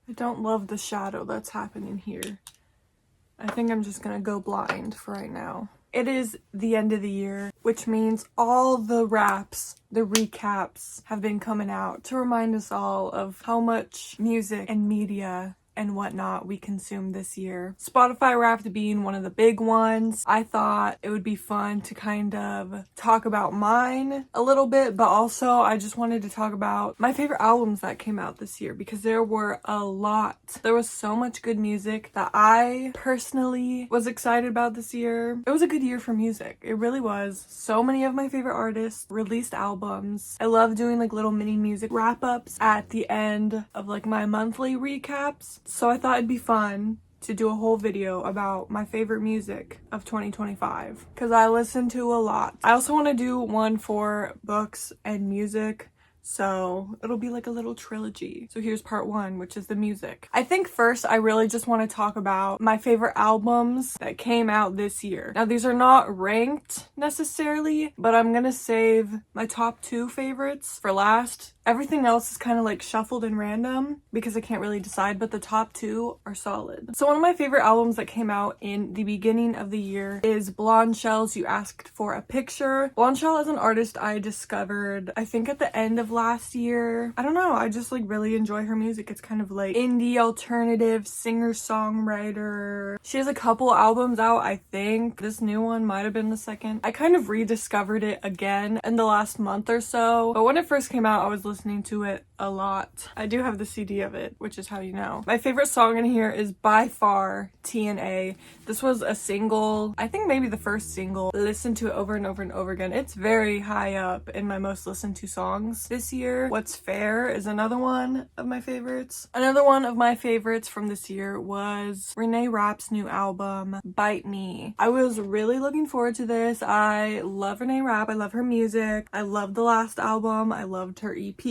I don't love the shadow that's happening here. I think I'm just gonna go blind for right now. It is the end of the year, which means all the wraps, the recaps have been coming out to remind us all of how much music and media and whatnot we consumed this year. Spotify Wrapped being one of the big ones. I thought it would be fun to kind of talk about mine a little bit, but also I just wanted to talk about my favorite albums that came out this year because there were a lot. There was so much good music that I personally was excited about this year. It was a good year for music. It really was. So many of my favorite artists released albums. I love doing like little mini music wrap-ups at the end of like my monthly recaps. So I thought it'd be fun to do a whole video about my favorite music of 2025 because I listen to a lot. I also want to do one for books and music, so it'll be like a little trilogy. So here's part one, which is the music. I think first I really just want to talk about my favorite albums that came out this year. Now these are not ranked necessarily, but I'm gonna save my top 2 favorites for last. Everything else is kind of like shuffled and random because I can't really decide, but the top 2 are solid. So one of my favorite albums that came out in the beginning of the year is Blonde Shell's You Asked for a Picture. Blonde Shell is an artist I discovered, I think at the end of last year. I don't know, I just like really enjoy her music. It's kind of like indie alternative singer-songwriter. She has a couple albums out, I think. This new one might have been the second. I kind of rediscovered it again in the last month or so, but when it first came out I was listening to it a lot. I do have the CD of it, which is how you know. My favorite song in here is by far TNA. This was a single, I think maybe the first single. I listened to it over and over and over again. It's very high up in my most listened to songs this year. What's Fair is another one of my favorites. Another one of my favorites from this year was Renee Rapp's new album, Bite Me. I was really looking forward to this. I love Renee Rapp. I love her music. I loved the last album. I loved her EP.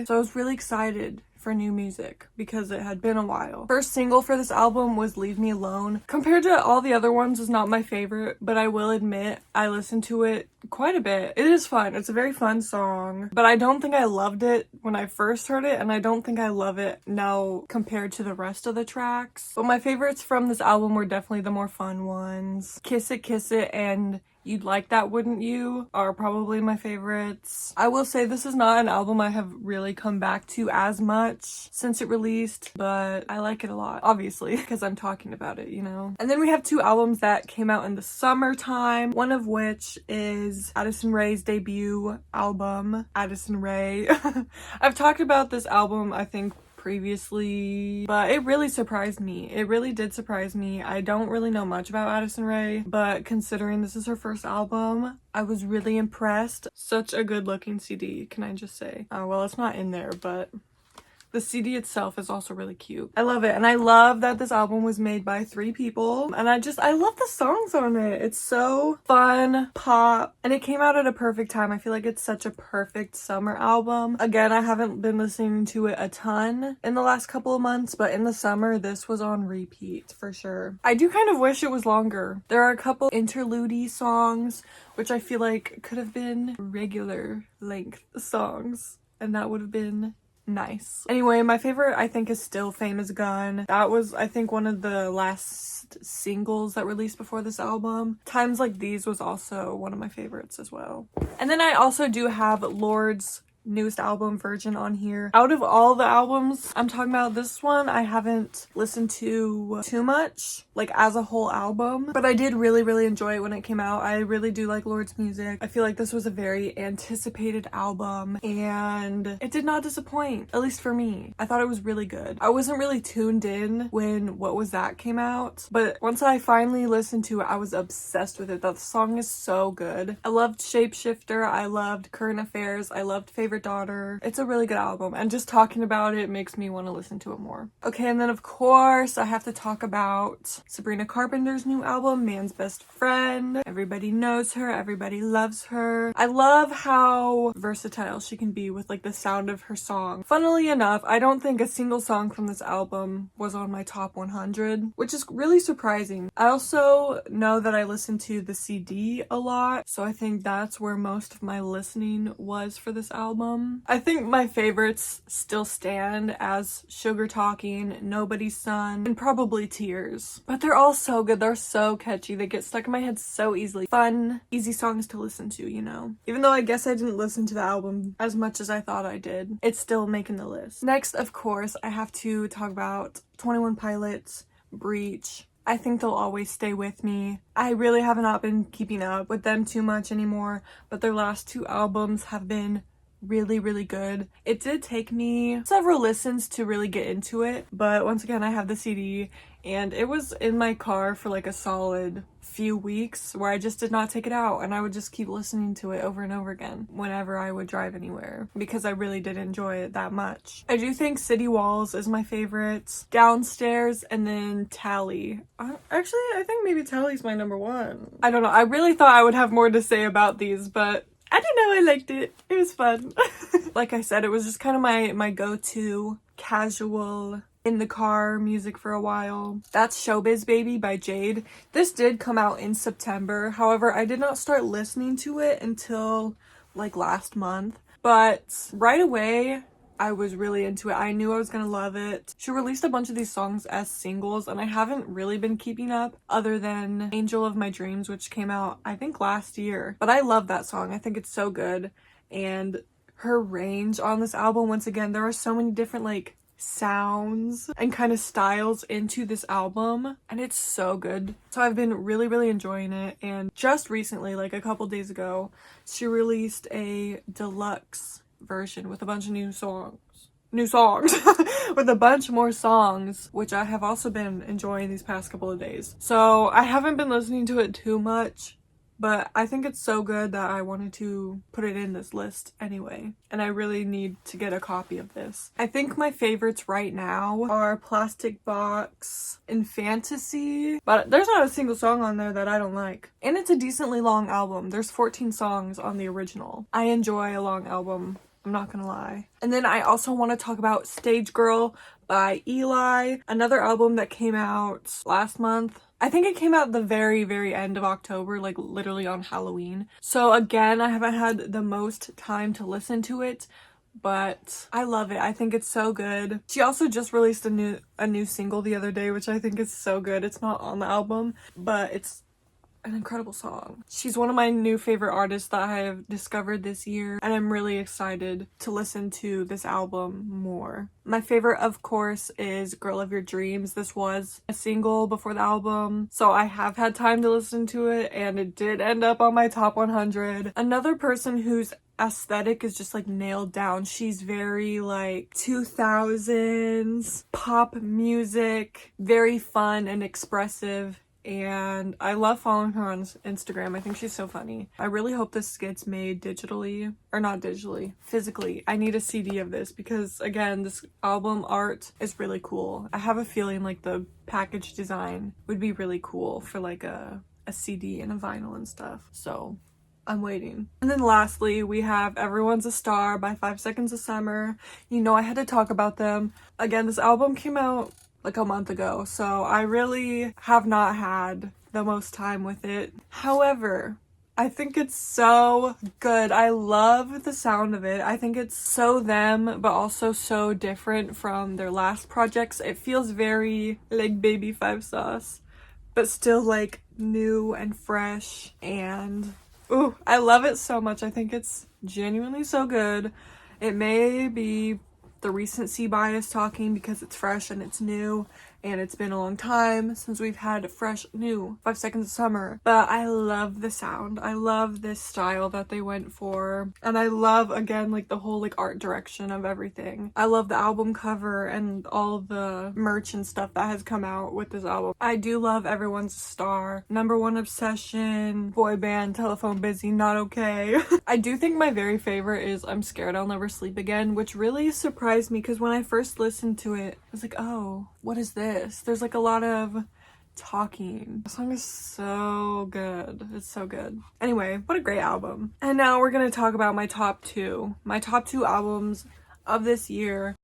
So I was really excited for new music because it had been a while. First single for this album was Leave Me Alone. Compared to all the other ones, is not my favorite, but I will admit I listened to it quite a bit. It is fun. It's a very fun song, but I don't think I loved it when I first heard it, and I don't think I love it now compared to the rest of the tracks. But my favorites from this album were definitely the more fun ones. Kiss It, and You'd Like That, Wouldn't You are probably my favorites. I will say this is not an album I have really come back to as much since it released, but I like it a lot, obviously, because I'm talking about it, you know? And then we have 2 albums that came out in the summertime, one of which is Addison Rae's debut album, Addison Rae. I've talked about this album, I think, previously, but it really surprised me. It really did surprise me. I don't really know much about Addison Rae, but considering this is her first album, I was really impressed. Such a good looking CD, can I just say. Well, it's not in there, but the CD itself is also really cute. I love it, and I love that this album was made by 3 people, and I love the songs on it. It's so fun, pop, and it came out at a perfect time. I feel like it's such a perfect summer album. Again, I haven't been listening to it a ton in the last couple of months, but in the summer, this was on repeat for sure. I do kind of wish it was longer. There are a couple interlude songs, which I feel like could have been regular length songs, and that would have been nice. Anyway, my favorite I think is still Famous Gun. That was I think one of the last singles that released before this album. Times Like These was also one of my favorites as well. And then I also do have Lord's newest album, Virgin, on here. Out of all the albums I'm talking about, this one I haven't listened to too much, like as a whole album, but I did really enjoy it when it came out. I really do like Lord's music. I feel like this was a very anticipated album, and it did not disappoint, at least for me. I thought it was really good. I wasn't really tuned in when What Was That came out, but once I finally listened to it, I was obsessed with it. That song is so good. I loved Shapeshifter. I loved Current Affairs. I loved Favorite Daughter. It's a really good album, and just talking about it makes me want to listen to it more. Okay, and then of course I have to talk about Sabrina Carpenter's new album, Man's Best Friend. Everybody knows her, everybody loves her. I love how versatile she can be with like the sound of her song. Funnily enough, I don't think a single song from this album was on my top 100, which is really surprising. I also know that I listen to the CD a lot, so I think that's where most of my listening was for this album. album. I think my favorites still stand as Sugar Talking, Nobody's Son, and probably Tears. But they're all so good. They're so catchy. They get stuck in my head so easily. Fun, easy songs to listen to, you know? Even though I guess I didn't listen to the album as much as I thought I did, it's still making the list. Next, of course, I have to talk about 21 Pilots, Breach. I think they'll always stay with me. I really have not been keeping up with them too much anymore, but their last 2 albums have been really good. It did take me several listens to really get into it, but once again, I have the CD and it was in my car for like a solid few weeks where I just did not take it out, and I would just keep listening to it over and over again whenever I would drive anywhere because I really did enjoy it that much. I do think City Walls is my favorite, Downstairs, and then Tally. Actually, I think maybe Tally's my number 1. I don't know. I really thought I would have more to say about these, but I don't know, I liked it. It was fun. Like I said, it was just kind of my go-to casual in the car music for a while. That's Showbiz Baby by Jade. This did come out in September. However, I did not start listening to it until like last month. But right away, I was really into it. I knew I was gonna love it. She released a bunch of these songs as singles, and I haven't really been keeping up other than Angel of My Dreams, which came out, I think, last year. But I love that song. I think it's so good. And her range on this album, once again, there are so many different, like, sounds and kind of styles into this album, and it's so good. So I've been really enjoying it, and just recently, like a couple days ago, she released a deluxe version with a bunch of new songs with a bunch more songs, which I have also been enjoying these past couple of days. So I haven't been listening to it too much, but I think it's so good that I wanted to put it in this list anyway, and I really need to get a copy of this. I think my favorites right now are Plastic Box and Fantasy, but there's not a single song on there that I don't like. And it's a decently long album. There's 14 songs on the original. I enjoy a long album, I'm not gonna lie. And then I also want to talk about Stage Girl by Eli, another album that came out last month. I think it came out the very end of October, like literally on Halloween. So again, I haven't had the most time to listen to it, but I love it. I think it's so good. She also just released a new single the other day, which I think is so good. It's not on the album, but it's an incredible song. She's one of my new favorite artists that I have discovered this year, and I'm really excited to listen to this album more. My favorite, of course, is Girl of Your Dreams. This was a single before the album, so I have had time to listen to it, and it did end up on my top 100. Another person whose aesthetic is just like nailed down. She's very like 2000s pop music, very fun and expressive, and I love following her on Instagram. I think she's so funny. I really hope this gets made digitally, or not digitally, physically. I need a CD of this because, again, this album art is really cool. I have a feeling like the package design would be really cool for like a CD and a vinyl and stuff. So I'm waiting. And then lastly, we have Everyone's a Star by 5 Seconds of Summer. You know, I had to talk about them. Again, this album came out like a month ago, so I really have not had the most time with it. However, I think it's so good. I love the sound of it. I think it's so them, but also so different from their last projects. It feels very like Baby 5 Sauce, but still like new and fresh, and ooh, I love it so much. I think it's genuinely so good. It may be the recency bias talking because it's fresh and it's new, and it's been a long time since we've had fresh new 5 Seconds of Summer, but I love the sound. I love this style that they went for, and I love, again, like the whole like art direction of everything. I love the album cover and all the merch and stuff that has come out with this album. I do love Everyone's a Star, Number One Obsession, Boy Band, Telephone Busy, Not Okay. I do think my very favorite is I'm Scared I'll Never Sleep Again, which really surprised me because when I first listened to it, I was like, oh, what is this? There's like a lot of talking. The song is so good. It's so good. Anyway, what a great album. And now we're gonna talk about my top two albums of this year.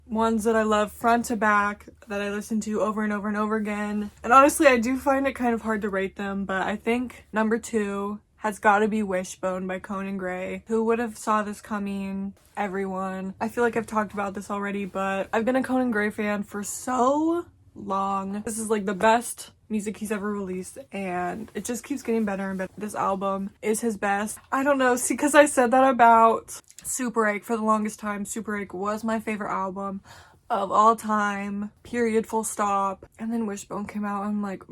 Ones that I love front to back, that I listen to over and over again. And honestly, I do find it kind of hard to rate them, but I think number 2 has got to be Wishbone by Conan Gray. Who would have saw this coming? Everyone. I feel like I've talked about this already, but I've been a Conan Gray fan for so long. This is like the best music he's ever released, and it just keeps getting better and better. This album is his best. I don't know, see, because I said that about Super 8 for the longest time. Super 8 was my favorite album of all time, period, full stop. And then Wishbone came out, and I'm like,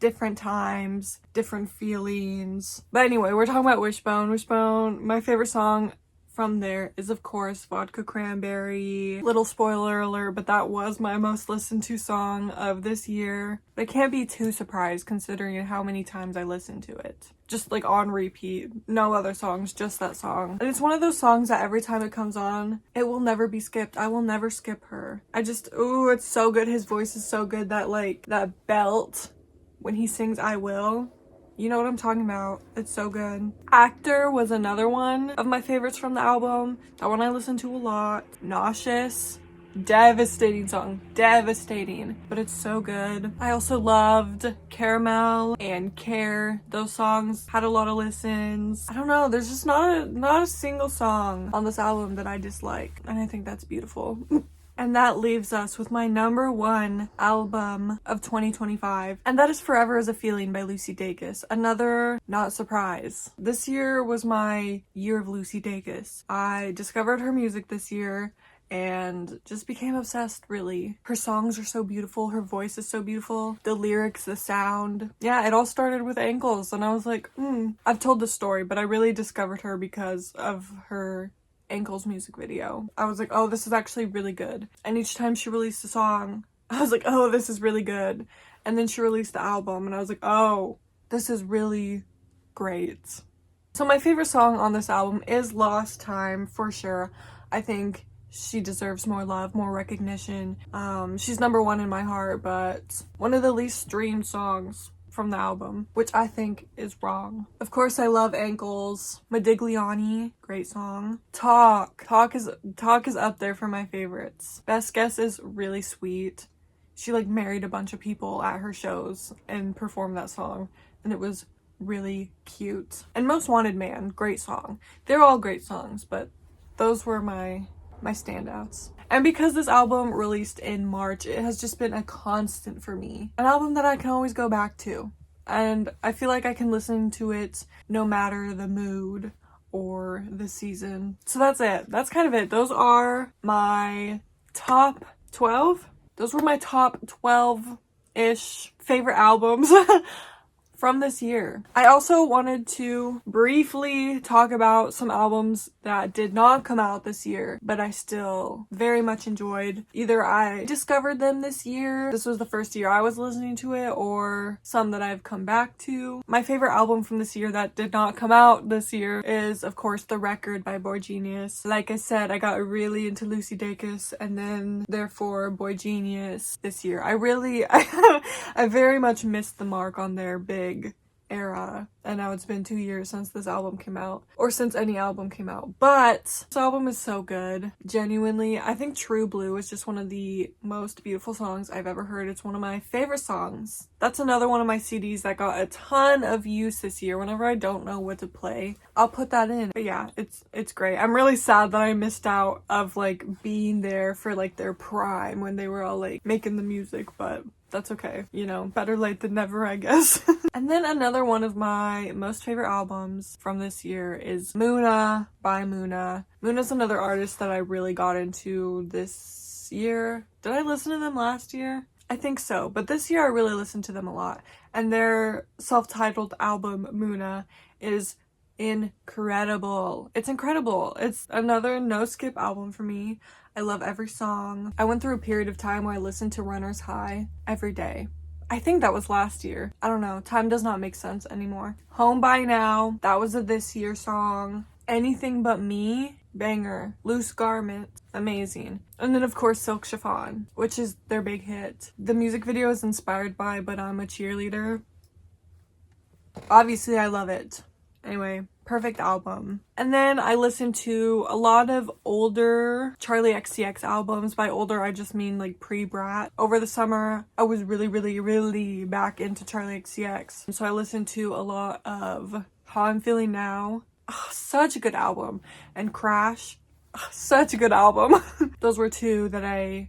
different times, different feelings. But anyway, we're talking about Wishbone. Wishbone, my favorite song from there is, of course, Vodka Cranberry. Little spoiler alert, but that was my most listened to song of this year. But I can't be too surprised considering how many times I listened to it. Just like on repeat. No other songs, just that song. And it's one of those songs that every time it comes on, it will never be skipped. I will never skip her. Ooh, it's so good. His voice is so good. That belt when he sings I Will. You know what I'm talking about. It's so good. Actor was another one of my favorites from the album. That one I listened to a lot. Nauseous. Devastating song. Devastating. But it's so good. I also loved Caramel and Care. Those songs had a lot of listens. I don't know. There's just not a single song on this album that I dislike. And I think that's beautiful. And that leaves us with my number one album of 2025. And that is Forever Is a Feeling by Lucy Dacus. Another not surprise. This year was my year of Lucy Dacus. I discovered her music this year and just became obsessed, really. Her songs are so beautiful. Her voice is so beautiful. The lyrics, the sound. Yeah, it all started with Ankles. And I was like, I've told this story, but I really discovered her because of her Ankles music video. I was like, oh, this is actually really good. And each time she released a song, I was like, oh, this is really good. And then she released the album and I was like, oh, this is really great. So my favorite song on this album is Lost Time, for sure. I think she deserves more love, more recognition. She's number one in my heart, but one of the least streamed songs from the album, which I think is wrong. Of course, I love Ankles. Modigliani, great song. Talk is up there for my favorites. Best Guess is really sweet. She like married a bunch of people at her shows and performed that song, and it was really cute. And Most Wanted Man, great song. They're all great songs, but those were my standouts. And because this album released in March, it has just been a constant for me. An album that I can always go back to. And I feel like I can listen to it no matter the mood or the season. So that's it. That's kind of it. Those are my top 12. Those were my top 12-ish favorite albums from this year. I also wanted to briefly talk about some albums that did not come out this year, but I still very much enjoyed. Either I discovered them this year, this was the first year I was listening to it, or some that I've come back to. My favorite album from this year that did not come out this year is, of course, The Record by boygenius. Like I said, I got really into Lucy Dacus and then therefore boygenius this year. I very much missed the mark on their big era, and now it's been 2 years since this album came out, or since any album came out, but this album is so good. Genuinely, I think True Blue is just one of the most beautiful songs I've ever heard. It's one of my favorite songs. That's another one of my CDs that got a ton of use this year. Whenever I don't know what to play, I'll put that in. But yeah, it's great. I'm really sad that I missed out of like being there for like their prime when they were all like making the music, but that's okay. You know, better late than never, I guess. And then another one of my most favorite albums from this year is Muna by Muna. Muna's another artist that I really got into this year. Did I listen to them last year? I think so, but this year I really listened to them a lot. And their self-titled album, Muna, is incredible. It's incredible. It's another no-skip album for me. I love every song. I went through a period of time where I listened to Runner's High every day. I think that was last year. I don't know. Time does not make sense anymore. Home by Now. That was a this year song. Anything But Me. Banger. Loose Garment. Amazing. And then of course Silk Chiffon, which is their big hit. The music video is inspired by But I'm a Cheerleader. Obviously I love it. Anyway, perfect album. And then I listened to a lot of older Charli XCX albums. By older, I just mean like pre-Brat. Over the summer, I was really back into Charli XCX. So I listened to a lot of How I'm Feeling Now. Oh, such a good album. And Crash. Oh, such a good album. Those were two that I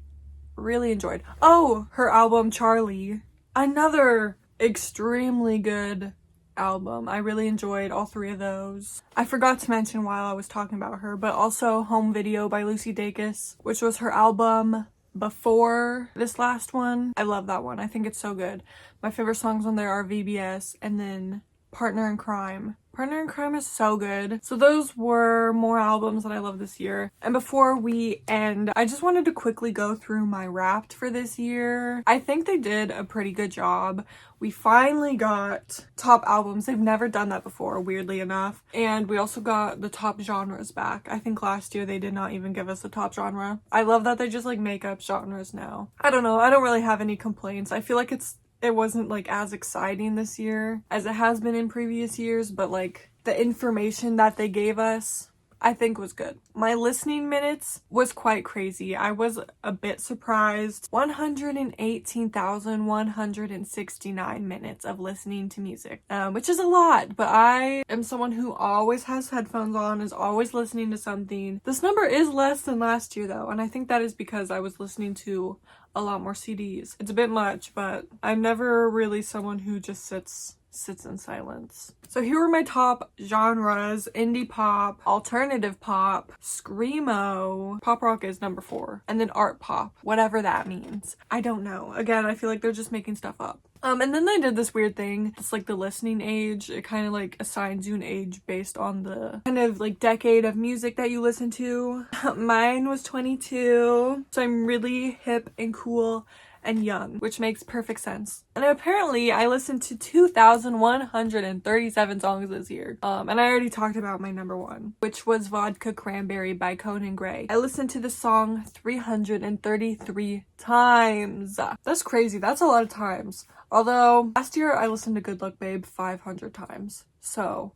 really enjoyed. Oh, her album Charlie. Another extremely good album. I really enjoyed all three of those. I forgot to mention while I was talking about her, but also Home Video by Lucy Dacus, which was her album before this last one. I love that one. I think it's so good. My favorite songs on there are VBS and then Partner in Crime. Partner in Crime is so good. So those were more albums that I love this year. And before we end, I just wanted to quickly go through my Wrapped for this year. I think they did a pretty good job. We finally got top albums. They've never done that before, weirdly enough. And we also got the top genres back. I think last year they did not even give us a top genre. I love that they just like make up genres now. I don't know. I don't really have any complaints. I feel like it wasn't like as exciting this year as it has been in previous years, but like the information that they gave us I think was good. My listening minutes was quite crazy. I was a bit surprised. 118,169 minutes of listening to music, which is a lot, but I am someone who always has headphones on, is always listening to something. This number is less than last year though, and I think that is because I was listening to a lot more CDs. It's a bit much, but I'm never really someone who just sits in silence. So here are my top genres: indie pop, alternative pop, screamo, pop rock is number 4, and then art pop, whatever that means. I don't know. Again, I feel like they're just making stuff up. And then they did this weird thing. It's like the listening age. It kind of like assigns you an age based on the kind of like decade of music that you listen to. Mine was 22, so I'm really hip and cool and young, which makes perfect sense. And apparently I listened to 2,137 songs this year. And I already talked about my number 1, which was Vodka Cranberry by Conan Gray. I listened to the song 333 times. That's crazy. That's a lot of times. Although last year I listened to Good Luck Babe 500 times. So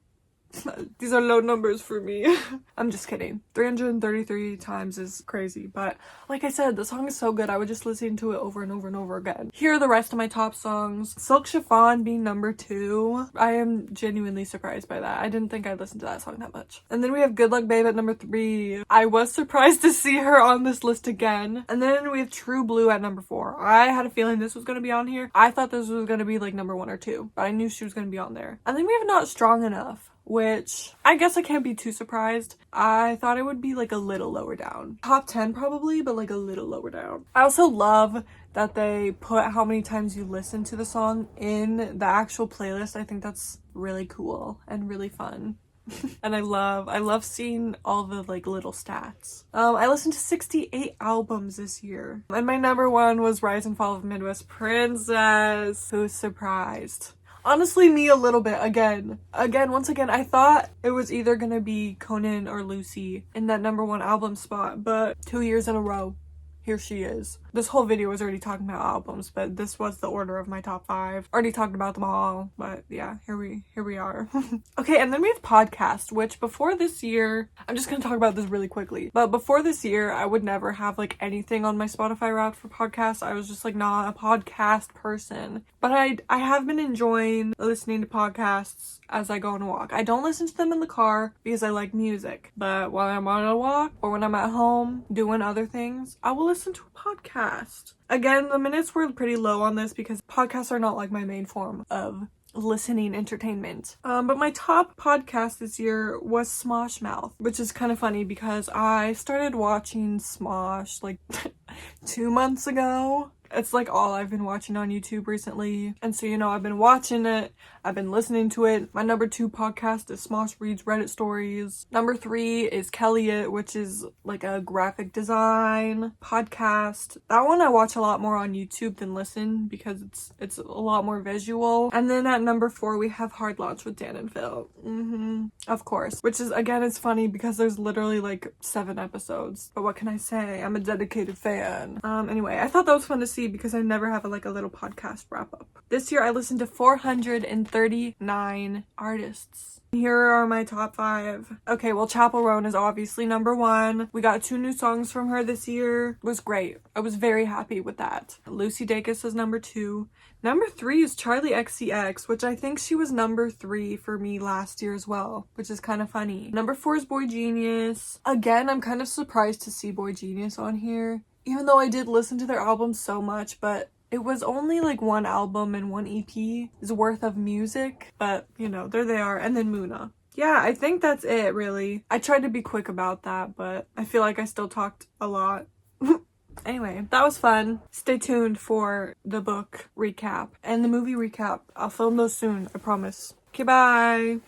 these are low numbers for me. I'm just kidding. 333 times is crazy, but like I said, the song is so good I would just listen to it over and over and over again. Here are the rest of my top songs. Silk Chiffon being number 2. I am genuinely surprised by that. I didn't think I'd listen to that song that much. And then we have Good Luck Babe at number 3. I was surprised to see her on this list again. And then we have True Blue at number 4. I had a feeling this was gonna be on here. I thought this was gonna be like number 1 or 2, but I knew she was gonna be on there. And then we have Not Strong Enough, which I guess I can't be too surprised. I thought it would be like a little lower down. Top 10 probably, but like a little lower down. I also love that they put how many times you listen to the song in the actual playlist. I think that's really cool and really fun. And I love seeing all the like little stats. I listened to 68 albums this year. And my number 1 was Rise and Fall of Midwest Princess. Who's surprised? Honestly, me a little bit. Once again, I thought it was either gonna be Conan or Lucy in that number 1 album spot, but 2 years in a row, here she is. This whole video was already talking about albums, but this was the order of my top 5. Already talked about them all, but yeah, here we are. Okay, and then we have podcast, which before this year, I'm just gonna talk about this really quickly, but before this year, I would never have like anything on my Spotify Wrapped for podcasts. I was just like not a podcast person, but I have been enjoying listening to podcasts as I go on a walk. I don't listen to them in the car because I like music, but while I'm on a walk or when I'm at home doing other things, I will listen to a podcast. Again, the minutes were pretty low on this because podcasts are not like my main form of listening entertainment. But my top podcast this year was Smosh Mouth, which is kind of funny because I started watching Smosh like 2 months ago. It's like all I've been watching on YouTube recently. And so, you know, I've been watching it. I've been listening to it. My number 2 podcast is Smosh Reads Reddit Stories. Number 3 is Kellyit, which is like a graphic design podcast. That one I watch a lot more on YouTube than listen because it's a lot more visual. And then at number 4, we have Hard Launch with Dan and Phil. Of course. Which is, again, it's funny because there's literally like 7 episodes. But what can I say? I'm a dedicated fan. Anyway, I thought that was fun to see see because I never have a little podcast wrap up. This year I listened to 439 artists. Here are my top 5. Okay, well, Chappell Roan is obviously number 1. We got 2 new songs from her this year. It was great. I was very happy with that. Lucy Dacus is number 2. Number 3 is Charlie XCX, which I think she was number 3 for me last year as well, which is kind of funny. Number 4 is Boy Genius. Again, I'm kind of surprised to see Boy Genius on here, even though I did listen to their album so much, but it was only 1 album and 1 EP's worth of music, but you know, there they are. And then Muna. Yeah, I think that's it, really. I tried to be quick about that, but I feel like I still talked a lot. Anyway, that was fun. Stay tuned for the book recap and the movie recap. I'll film those soon, I promise. Okay, bye!